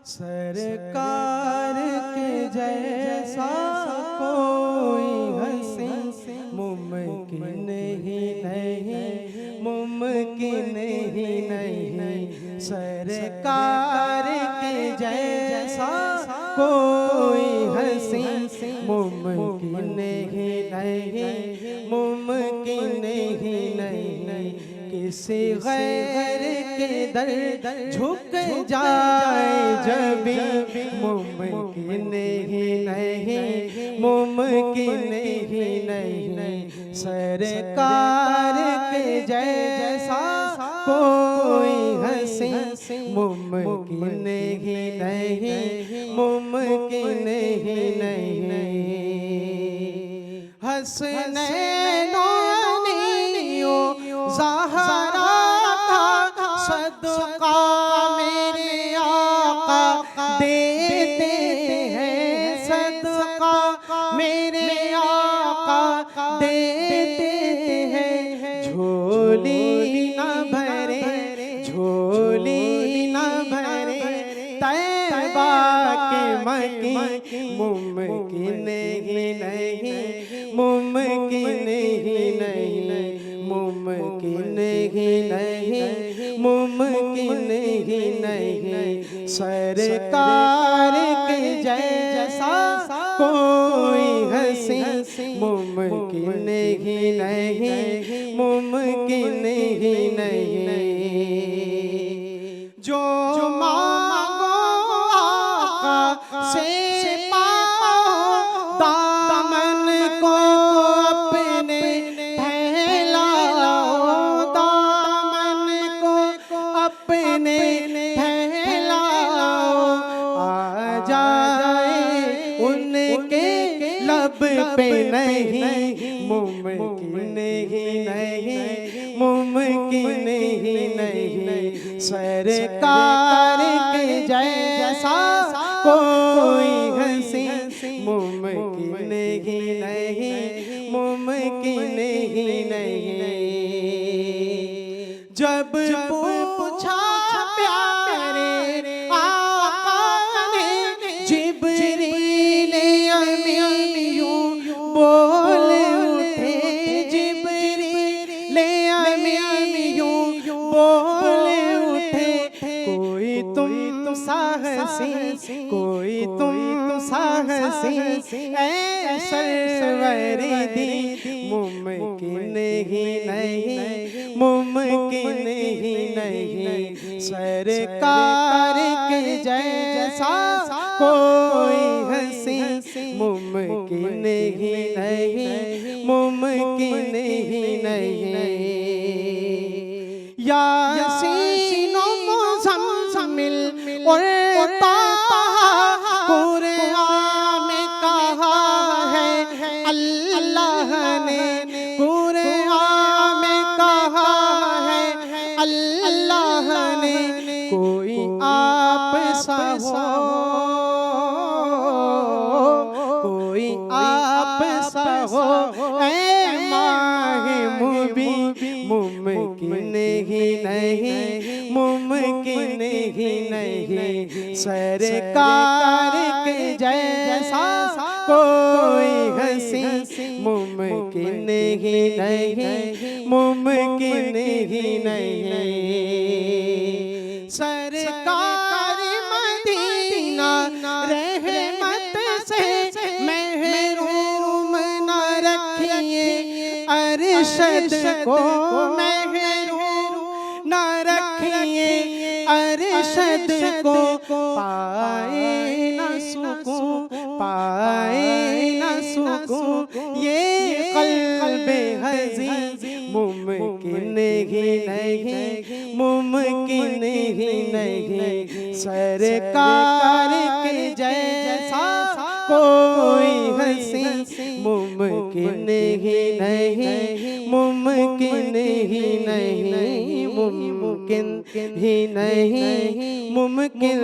सरकार के जैसा कोई हंसी मुमकिन ही नहीं, मुमकिन ही नहीं। सरकार के जैसा कोई हंसी मुमकिन ही नहीं, मुमकिन ही नहीं। किसी गैर के दर झुक जाए जब मुमकिन ही नहीं, मुमकिन ही नहीं। सरकार के जैसा कोई हंसी मुमकिन ही नहीं, मुमकिन ही नहीं। हसनैनो ज़हरा का सदका मेरे आका देते हैं, सदका मेरे आका देते हैं। झोली न भरे, झोली न भरे तैबा के मकी मुमकिन ही नहीं, मुमकिन ही नहीं, मुमकिन ही नहीं, मुमकिन ही नहीं। सरकार के जैसा कोई हंसी मुमकिन ही नहीं, मुमकिन ही नहीं। जो मांगो आका से पाओ, दामन को अपने अपने फैलाओ। आ जाए उनके लब पे नहीं, मुमकिन ही नहीं, मुमकिन ही नहीं। सरकार के जैसा कोई हंसी मुमकिन ही नहीं, मुमकिन ही नहीं। जब पूछा प्यारे आका ने जिब्रील अमीन यूं बोल उठे, जिब्रील अमीन यूं बोल उठे। कोई तुम साहसी, कोई तुम साहसी ऐ सरवर दी मुमकिन ही नहीं, मुमकिन ही नहीं। सरकार के जैसा कोई हंसी मुमकिन ही नहीं, मुमकिन ही नहीं। यासीन मुज़म्मिल और कुरान में कहा है अल्लाह ने, कुरान में कहा है अल्लाह ने। कोई आप सा हो, कोई आप सा हो ऐ माहे मुबीन मुमकिन ही नहीं, मुमकिन ही नहीं। सरकार के जैसा कोई हंसी मुमकिन ही नहीं, मुमकिन ही नहीं। सरकार मदीना रहमत से महरूम न रखिए, अरशद को महरूम न रखिए, अरशद को पाए न सुकून, पाए न सुकून। ये क़ल्बे हज़ीज़ मुमकिन ही नहीं, मुमकिन ही नहीं। सरकार के जैसा कोई हंसी मुमकिन ही नहीं, मुमकिन ही नहीं, मुमकिन ही नहीं, मुमकिन